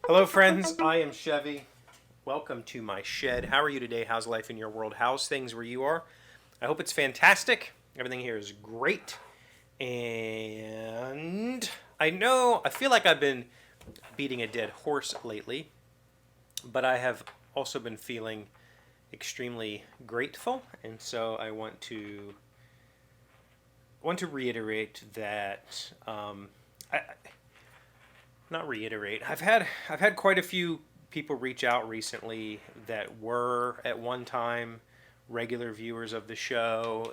Hello, friends. I am Chevee. Welcome to my shed. How are you today? How's life in your world? How's things where you are? I hope it's fantastic. Everything here is great. And I feel like I've been beating a dead horse lately, but I have also been feeling extremely grateful. And so I want to reiterate that I, not reiterate. I've had quite a few people reach out recently that were at one time regular viewers of the show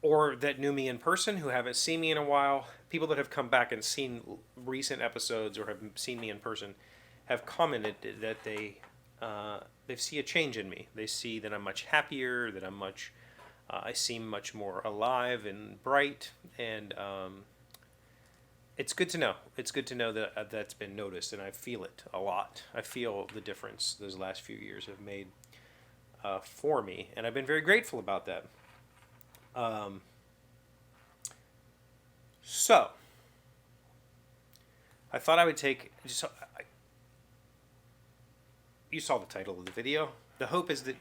or that knew me in person who haven't seen me in a while. People that have come back and seen recent episodes or have seen me in person have commented that they see a change in me. They see that I'm much happier, that I seem much more alive and bright, and it's good to know. It's good to know that that's been noticed, and I feel it a lot. I feel the difference those last few years have made for me, and I've been very grateful about that. Um, so, I thought I would take. You saw the title of the video. The hope is that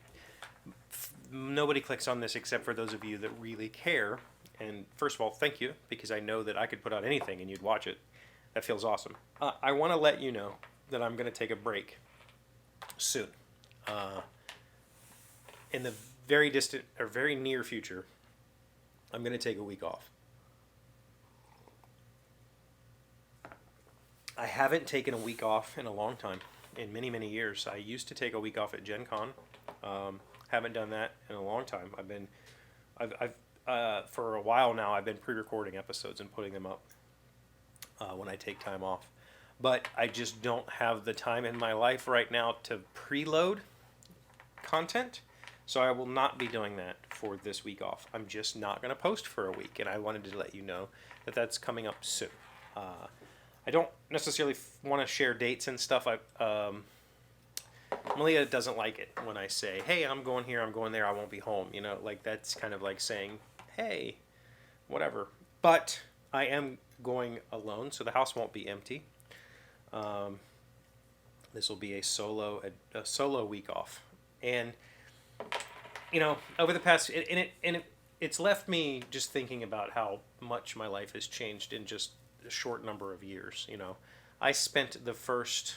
nobody clicks on this except for those of you that really care. And first of all, thank you, because I know that I could put out anything and you'd watch it. That feels awesome. I want to let you know that I'm going to take a break soon. Uh, in the very distant or very near future, I'm going to take a week off. I haven't taken a week off in a long time, in many, many years. I used to take a week off at Gen Con. Haven't done that in a long time. For a while now, I've been pre-recording episodes and putting them up when I take time off. But I just don't have the time in my life right now to preload content. So I will not be doing that for this week off. I'm just not going to post for a week. And I wanted to let you know that that's coming up soon. I don't necessarily want to share dates and stuff. Malia doesn't like it when I say, hey, I'm going here, I'm going there, I won't be home. Like that's kind of like saying, hey, whatever. But I am going alone, so the house won't be empty. This will be a solo week off. And, over the past, it's left me just thinking about how much my life has changed in just a short number of years. I spent the first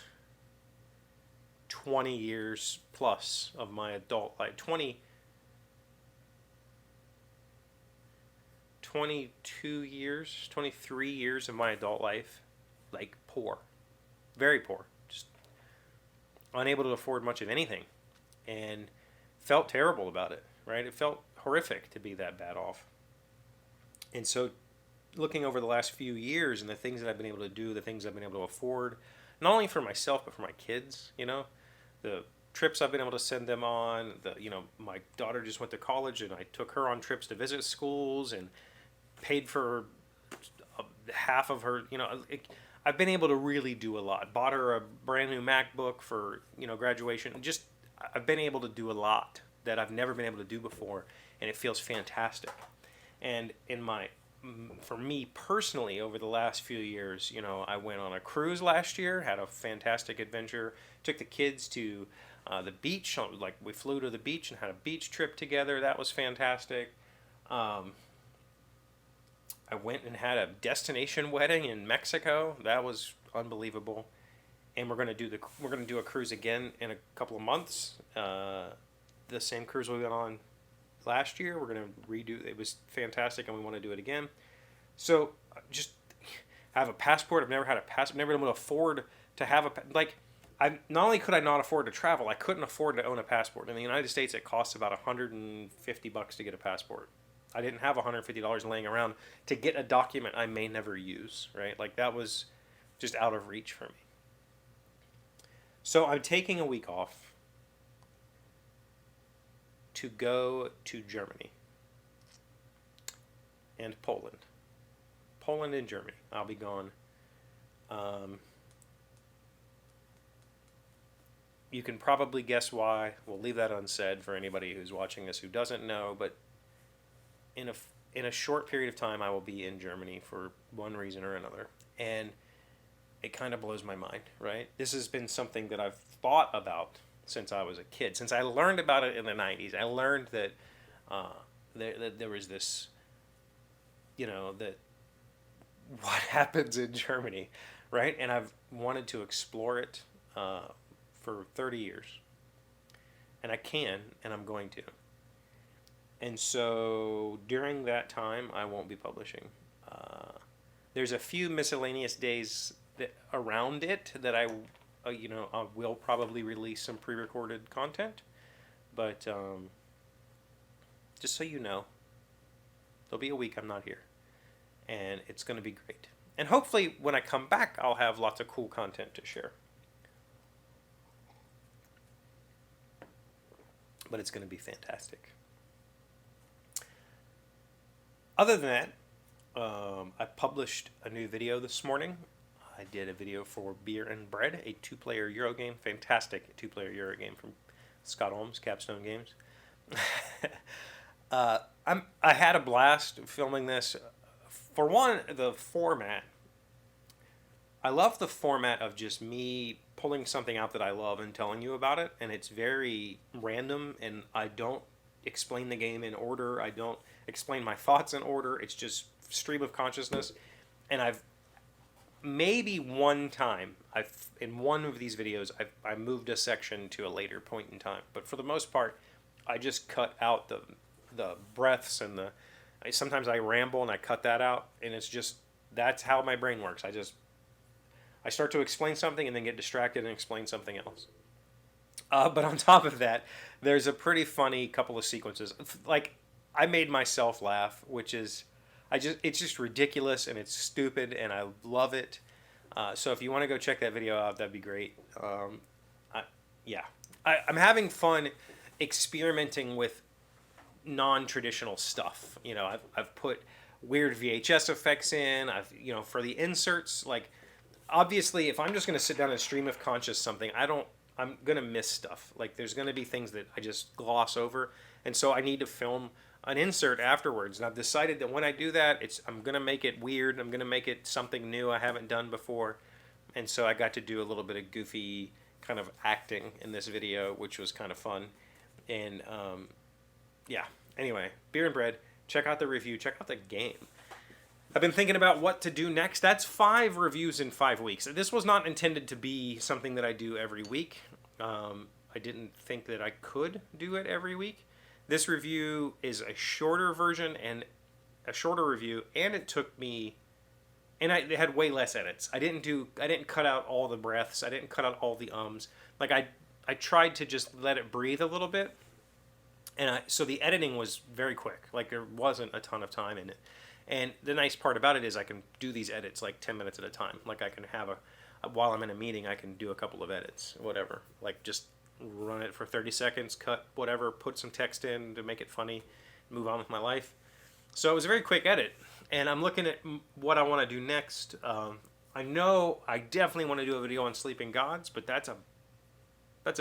20 years plus of my adult life, 22 years, 23 years of my adult life, like poor, very poor, just unable to afford much of anything, and felt terrible about it, right? It felt horrific to be that bad off. And so looking over the last few years and the things that I've been able to do, the things I've been able to afford, not only for myself, but for my kids, the trips I've been able to send them on, my daughter just went to college and I took her on trips to visit schools and paid for half of her, I've been able to really do a lot. Bought her a brand new MacBook for, graduation. Just, I've been able to do a lot that I've never been able to do before, and it feels fantastic. And for me personally, over the last few years, I went on a cruise last year, had a fantastic adventure, took the kids to the beach. Like we flew to the beach and had a beach trip together. That was fantastic. I went and had a destination wedding in Mexico. That was unbelievable. And we're gonna do a cruise again in a couple of months. The same cruise we went on last year. We're gonna redo. It was fantastic, and we want to do it again. So just have a passport. I've never had a passport. Never been able to afford to have I not only could I not afford to travel, I couldn't afford to own a passport. In the United States, it costs about $150 to get a passport. I didn't have $150 laying around to get a document I may never use, right? Like that was just out of reach for me. So I'm taking a week off to go to Germany and Poland. Poland and Germany. I'll be gone. You can probably guess why. We'll leave that unsaid for anybody who's watching this who doesn't know, but in a short period of time, I will be in Germany for one reason or another. And it kind of blows my mind, right? This has been something that I've thought about since I was a kid. Since I learned about it in the 90s, I learned that there was this, that what happens in Germany, right? And I've wanted to explore it for 30 years. And I can, and I'm going to. And so during that time, I won't be publishing. There's a few miscellaneous days around it that I will probably release some pre-recorded content. But just so you know, there'll be a week I'm not here. And it's going to be great. And hopefully when I come back, I'll have lots of cool content to share. But it's going to be fantastic. Other than that, I published a new video this morning. I did a video for Beer and Bread, a 2-player Euro game. Fantastic 2-player Euro game from Scott Holmes, Capstone Games. I had a blast filming this. For one, the format. I love the format of just me pulling something out that I love and telling you about it. And it's very random, and I don't explain the game in order. I don't explain my thoughts in order. It's just stream of consciousness. And I've maybe one time in one of these videos I moved a section to a later point in time, but for the most part I just cut out the breaths and sometimes I ramble and I cut that out, and it's just, that's how my brain works. I start to explain something and then get distracted and explain something else. But on top of that, there's a pretty funny couple of sequences. Like, I made myself laugh, which is, it's just ridiculous and it's stupid and I love it. So if you want to go check that video out, that'd be great. I'm having fun experimenting with non-traditional stuff. I've put weird VHS effects in. For the inserts, like, obviously, if I'm just going to sit down and stream of conscious something, I'm going to miss stuff. Like, there's going to be things that I just gloss over. And so I need to film an insert afterwards. And I've decided that when I do that, I'm going to make it weird. I'm going to make it something new I haven't done before. And so I got to do a little bit of goofy kind of acting in this video, which was kind of fun. And, anyway, Beer and Bread. Check out the review. Check out the game. I've been thinking about what to do next. That's 5 reviews in 5 weeks. This was not intended to be something that I do every week. I didn't think that I could do it every week. This review is a shorter version and a shorter review, and it took me, and it had way less edits. I didn't cut out all the breaths. I didn't cut out all the ums. Like, I tried to just let it breathe a little bit. And so the editing was very quick. Like, there wasn't a ton of time in it. And the nice part about it is I can do these edits like 10 minutes at a time. Like, I can have while I'm in a meeting, I can do a couple of edits, whatever. Like, just run it for 30 seconds, cut whatever, put some text in to make it funny, move on with my life. So it was a very quick edit. And I'm looking at what I want to do next. I know I definitely want to do a video on Sleeping Gods, but that's a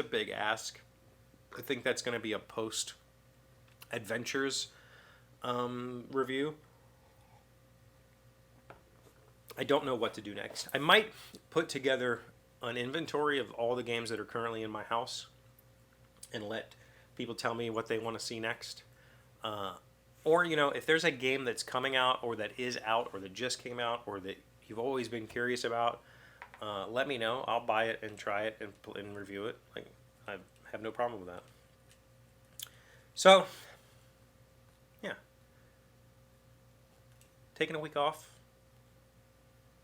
big ask. I think that's going to be a post-adventures review. I don't know what to do next. I might put together an inventory of all the games that are currently in my house and let people tell me what they want to see next. Or, if there's a game that's coming out or that is out or that just came out or that you've always been curious about, let me know. I'll buy it and try it and review it. Like, I have no problem with that. So, yeah. Taking a week off.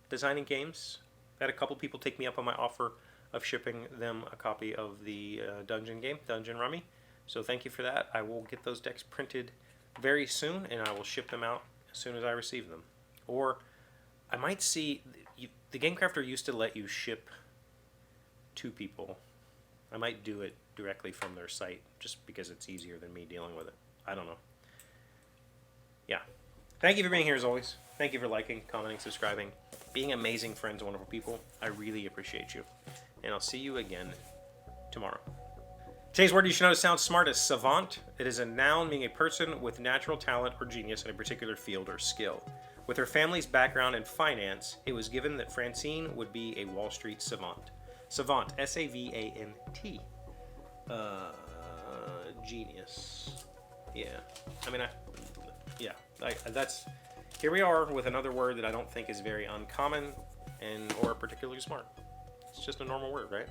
Designing games. I had a couple people take me up on my offer of shipping them a copy of the dungeon game, Dungeon Rummy. So thank you for that. I will get those decks printed very soon, and I will ship them out as soon as I receive them. Or I might see, the Game Crafter used to let you ship to people. I might do it directly from their site just because it's easier than me dealing with it. I don't know. Yeah. Thank you for being here as always. Thank you for liking, commenting, subscribing, being amazing friends, wonderful people. I really appreciate you. And I'll see you again tomorrow. Today's word you should know to sound smart is savant. It is a noun meaning a person with natural talent or genius in a particular field or skill. With her family's background in finance, it was given that Francine would be a Wall Street savant. Savant, S-A-V-A-N-T. Genius. Yeah. I mean, that's... Here we are with another word that I don't think is very uncommon or particularly smart. It's just a normal word, right?